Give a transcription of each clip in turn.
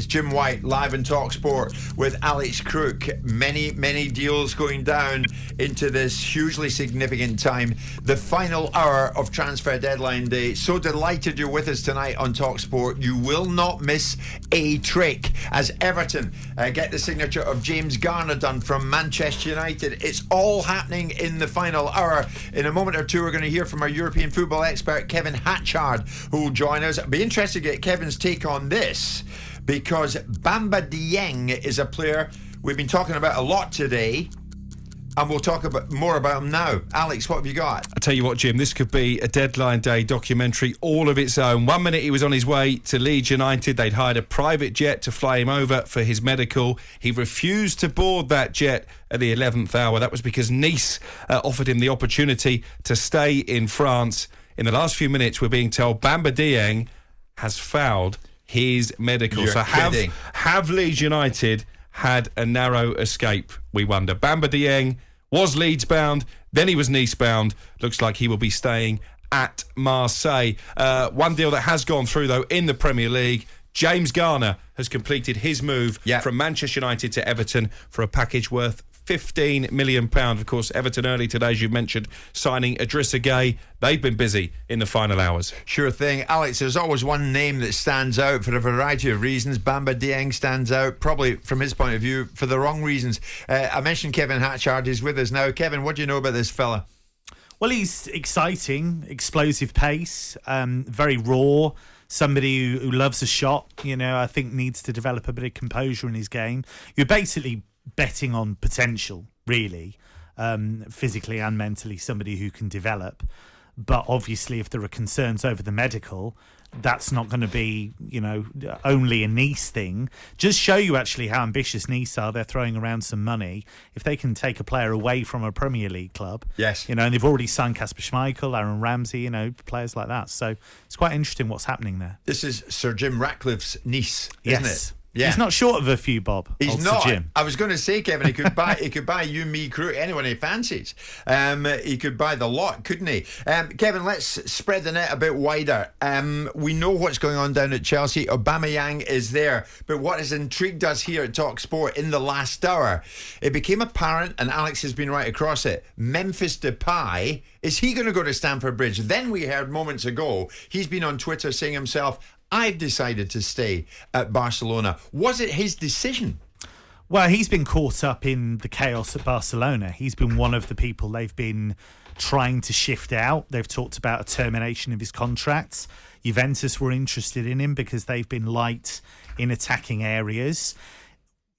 Jim White live on talkSPORT with Alex Crook. Many deals going down into this hugely significant time, the final hour of transfer deadline day. So delighted you're with us tonight on talkSPORT. You will not miss a trick as Everton get the signature of James Garner done from Manchester United. It's all happening in the final hour. In a moment or two, we're going to hear from our European football expert Kevin Hatchard, who will join us. I'd be interested to get Kevin's take on this, because Bamba Dieng is a player we've been talking about a lot today, and we'll talk more about him now. Alex, what have you got? I tell you what, Jim, this could be a deadline day documentary all of its own. 1 minute he was on his way to Leeds United. They'd hired a private jet to fly him over for his medical. He refused to board that jet at the 11th hour. That was because Nice offered him the opportunity to stay in France. In the last few minutes, we're being told Bamba Dieng has fouled his medical. You're kidding. Have Leeds United had a narrow escape, we wonder? Bamba Dieng was Leeds bound, then he was Nice bound. Looks like he will be staying at Marseille. One deal that has gone through, though, in the Premier League. James Garner has completed his move from Manchester United to Everton for a package worth £15 million. Of course, Everton early today, as you mentioned, signing Idrissa Gueye. They've been busy in the final hours. Sure thing. Alex, there's always one name that stands out for a variety of reasons. Bamba Dieng stands out, probably from his point of view, for the wrong reasons. I mentioned Kevin Hatchard is with us now. Kevin, what do you know about this fella? Well, he's exciting, explosive pace, very raw. Somebody who loves a shot, I think needs to develop a bit of composure in his game. You're basically betting on potential, really, physically and mentally, somebody who can develop. But obviously, if there are concerns over the medical, that's not going to be, only a Nice thing. Just show you actually how ambitious Nice are. They're throwing around some money. If they can take a player away from a Premier League club, yes, and they've already signed Kasper Schmeichel, Aaron Ramsey, players like that. So it's quite interesting what's happening there. This is Sir Jim Ratcliffe's Nice, isn't it? Yeah. He's not short of a few bob. He's not. Jim. I was going to say, Kevin, he could buy you, me, Crook, anyone he fancies. He could buy the lot, couldn't he? Kevin, let's spread the net a bit wider. We know what's going on down at Chelsea. Aubameyang is there, but what has intrigued us here at talkSPORT in the last hour, it became apparent, and Alex has been right across it, Memphis Depay, is he going to go to Stamford Bridge? Then we heard moments ago, he's been on Twitter saying himself, I've decided to stay at Barcelona. Was it his decision? Well, he's been caught up in the chaos at Barcelona. He's been one of the people they've been trying to shift out. They've talked about a termination of his contracts. Juventus were interested in him because they've been light in attacking areas.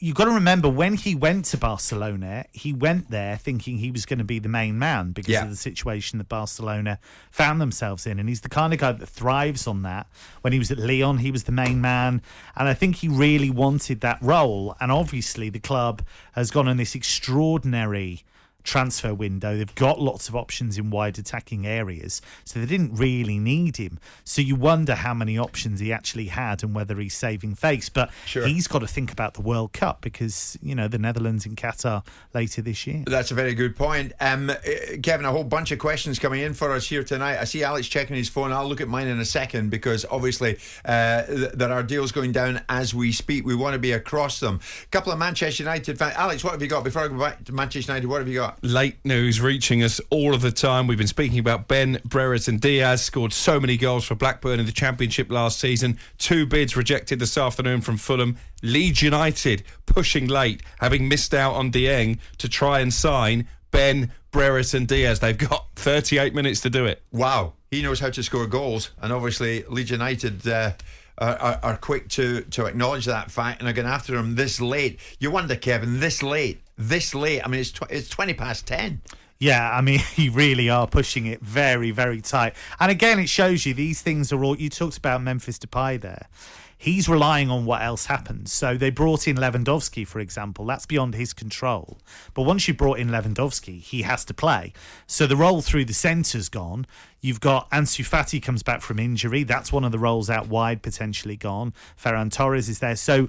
You've got to remember, when he went to Barcelona, he went there thinking he was going to be the main man because of the situation that Barcelona found themselves in. And he's the kind of guy that thrives on that. When he was at Lyon, he was the main man. And I think he really wanted that role. And obviously, the club has gone on this extraordinary transfer window. They've got lots of options in wide attacking areas, so they didn't really need him. So you wonder how many options he actually had and whether he's saving face. But he's got to think about the World Cup because, the Netherlands and Qatar later this year. That's a very good point. Kevin, a whole bunch of questions coming in for us here tonight. I see Alex checking his phone. I'll look at mine in a second because obviously there are deals going down as we speak. We want to be across them. A couple of Manchester United fans. Alex, what have you got? Before I go back to Manchester United, what have you got? Late news reaching us all of the time. We've been speaking about Ben Brereton Diaz, scored so many goals for Blackburn in the Championship last season. 2 bids rejected this afternoon from Fulham. Leeds United pushing late, having missed out on Dieng to try and sign Ben Brereton Diaz. They've got 38 minutes to do it. Wow, he knows how to score goals, and obviously Leeds United are quick to acknowledge that fact and are going after him this late. You wonder, Kevin, this late. I mean, it's 20 past 10. Yeah, I mean, you really are pushing it very, very tight. And again, it shows you these things are all... You talked about Memphis Depay there. He's relying on what else happens. So they brought in Lewandowski, for example. That's beyond his control. But once you brought in Lewandowski, he has to play. So the role through the centre's gone. You've got Ansu Fati comes back from injury. That's one of the roles out wide potentially gone. Ferran Torres is there. So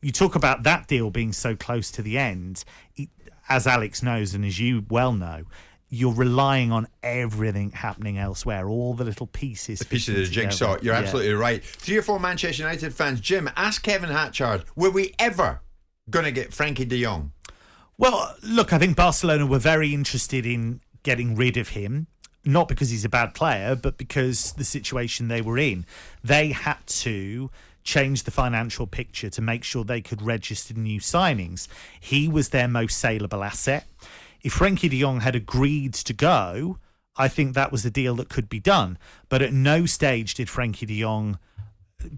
you talk about that deal being so close to the end. As Alex knows and as you well know, you're relying on everything happening elsewhere, all the little pieces. The piece of the jigsaw. You're absolutely right. 3 or 4 Manchester United fans. Jim, ask Kevin Hatchard, were we ever going to get Frankie de Jong? Well, look, I think Barcelona were very interested in getting rid of him, not because he's a bad player, but because the situation they were in. They had to change the financial picture to make sure they could register new signings. He was their most saleable asset. If Frankie de Jong had agreed to go, I think that was a deal that could be done. But at no stage did Frankie de Jong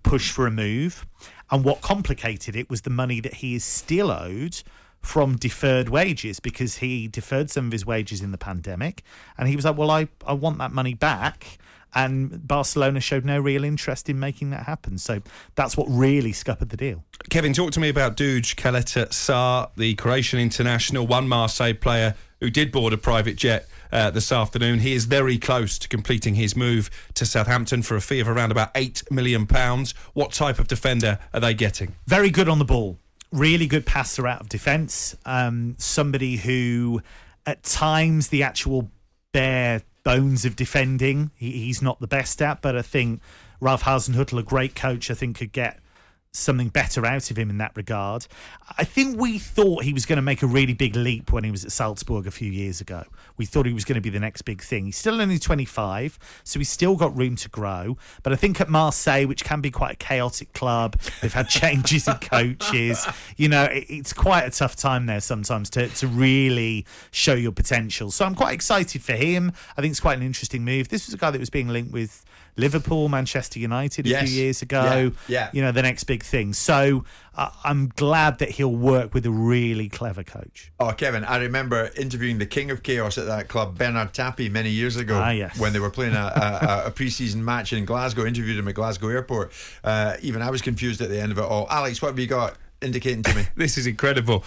push for a move. And what complicated it was the money that he is still owed from deferred wages, because he deferred some of his wages in the pandemic. And he was like, well, I want that money back. And Barcelona showed no real interest in making that happen. So that's what really scuppered the deal. Kevin, talk to me about Duj Kaleta-Sar, the Croatian international, one Marseille player who did board a private jet this afternoon. He is very close to completing his move to Southampton for a fee of around about £8 million. What type of defender are they getting? Very good on the ball. Really good passer out of defence. Somebody who, at times, the actual bare bones of defending, he's not the best at, but I think Ralph Hasenhüttl, a great coach, I think could get something better out of him in that regard. I think we thought he was going to make a really big leap when he was at Salzburg a few years ago. We thought he was going to be the next big thing. He's still only 25, so he's still got room to grow. But I think at Marseille, which can be quite a chaotic club, they've had changes in coaches. You know, it's quite a tough time there sometimes to really show your potential. So I'm quite excited for him. I think it's quite an interesting move. This was a guy that was being linked with Liverpool, Manchester United a few years ago. Yeah. You know, the next big thing. So I'm glad that he'll work with a really clever coach. Oh, Kevin, I remember interviewing the king of chaos at that club, Bernard Tapie, many years ago. Yes. When they were playing a pre-season match in Glasgow. Interviewed him at Glasgow Airport. Even I was confused at the end of it all. Alex, what have you got indicating to me? This is incredible.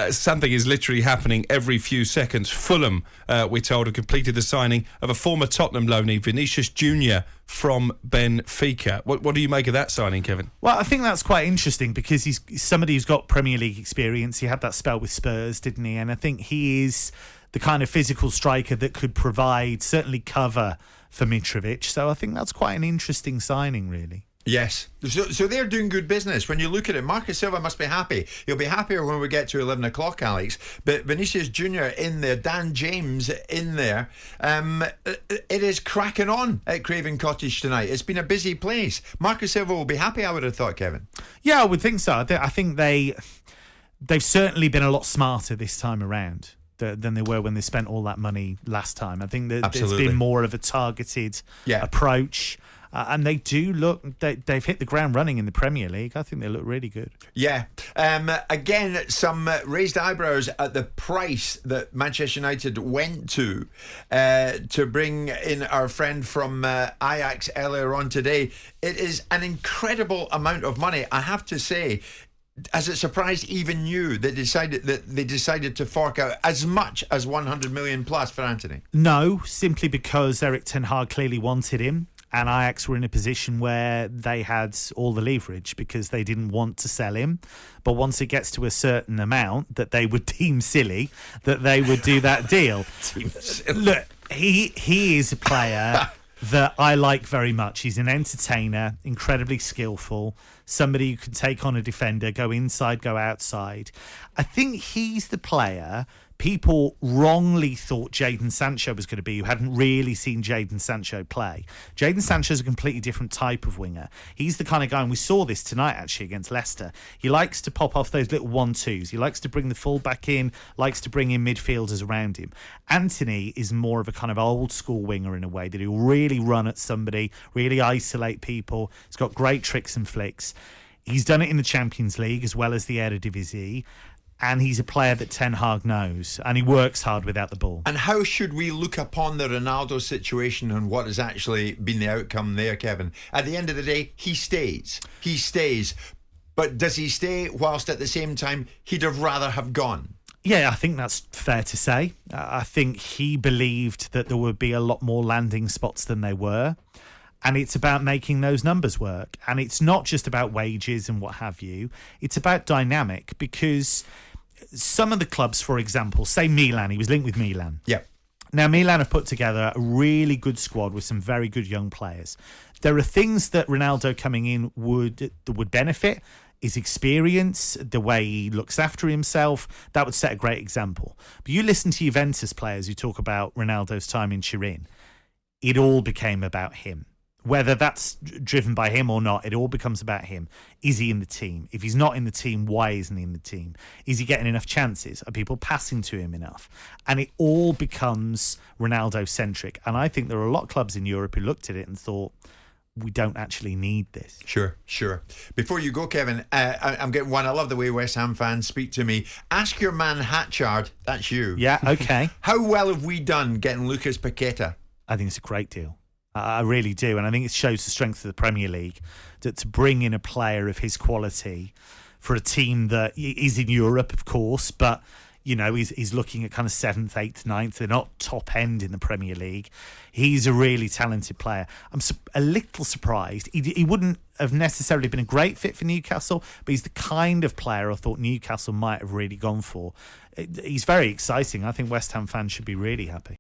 Something is literally happening every few seconds. Fulham, we're told, have completed the signing of a former Tottenham loanee, Vinicius Junior, from Benfica. What do you make of that signing, Kevin? Well, I think that's quite interesting because he's somebody who's got Premier League experience. He had that spell with Spurs, didn't he? And I think he is the kind of physical striker that could provide certainly cover for Mitrovic. So I think that's quite an interesting signing, really. Yes. So they're doing good business. When you look at it, Marcus Silva must be happy. He'll be happier when we get to 11 o'clock, Alex. But Vinicius Junior in there, Dan James in there. It is cracking on at Craven Cottage tonight. It's been a busy place. Marcus Silva will be happy, I would have thought, Kevin. Yeah, I would think so. I think they've certainly been a lot smarter this time around than they were when they spent all that money last time. I think that there's been more of a targeted approach. And they do look, they've hit the ground running in the Premier League. I think they look really good. Yeah. Again, some raised eyebrows at the price that Manchester United went to bring in our friend from Ajax earlier on today. It is an incredible amount of money, I have to say. Has it surprised even you that they decided to fork out as much as 100 million plus for Antony? No, simply because Erik ten Hag clearly wanted him. And Ajax were in a position where they had all the leverage because they didn't want to sell him. But once it gets to a certain amount that they would deem silly, that they would do that deal. Look, he is a player that I like very much. He's an entertainer, incredibly skillful, somebody who can take on a defender, go inside, go outside. I think he's the player people wrongly thought Jadon Sancho was going to be, who hadn't really seen Jadon Sancho play. Jadon Sancho's a completely different type of winger. He's the kind of guy, and we saw this tonight actually against Leicester, he likes to pop off those little 1-2s. He likes to bring the full-back in, likes to bring in midfielders around him. Antony is more of a kind of old-school winger in a way, that he'll really run at somebody, really isolate people. He's got great tricks and flicks. He's done it in the Champions League as well as the Eredivisie. And he's a player that Ten Hag knows, and he works hard without the ball. And how should we look upon the Ronaldo situation and what has actually been the outcome there, Kevin? At the end of the day, he stays. He stays. But does he stay whilst at the same time he'd have rather have gone? Yeah, I think that's fair to say. I think he believed that there would be a lot more landing spots than there were. And it's about making those numbers work. And it's not just about wages and what have you. It's about dynamic, because some of the clubs, for example, say Milan, he was linked with Milan. Yeah. Now, Milan have put together a really good squad with some very good young players. There are things that Ronaldo coming in would benefit. His experience, the way he looks after himself, that would set a great example. But you listen to Juventus players who talk about Ronaldo's time in Turin, it all became about him. Whether that's driven by him or not, it all becomes about him. Is he in the team? If he's not in the team, why isn't he in the team? Is he getting enough chances? Are people passing to him enough? And it all becomes Ronaldo-centric. And I think there are a lot of clubs in Europe who looked at it and thought, we don't actually need this. Sure. Before you go, Kevin, I'm getting one. I love the way West Ham fans speak to me. Ask your man Hatchard, that's you. Yeah, okay. How well have we done getting Lucas Paqueta? I think it's a great deal. I really do. And I think it shows the strength of the Premier League to bring in a player of his quality for a team that is in Europe, of course, but he's looking at kind of 7th, 8th, 9th. They're not top end in the Premier League. He's a really talented player. I'm a little surprised. He wouldn't have necessarily been a great fit for Newcastle, but he's the kind of player I thought Newcastle might have really gone for. He's very exciting. I think West Ham fans should be really happy.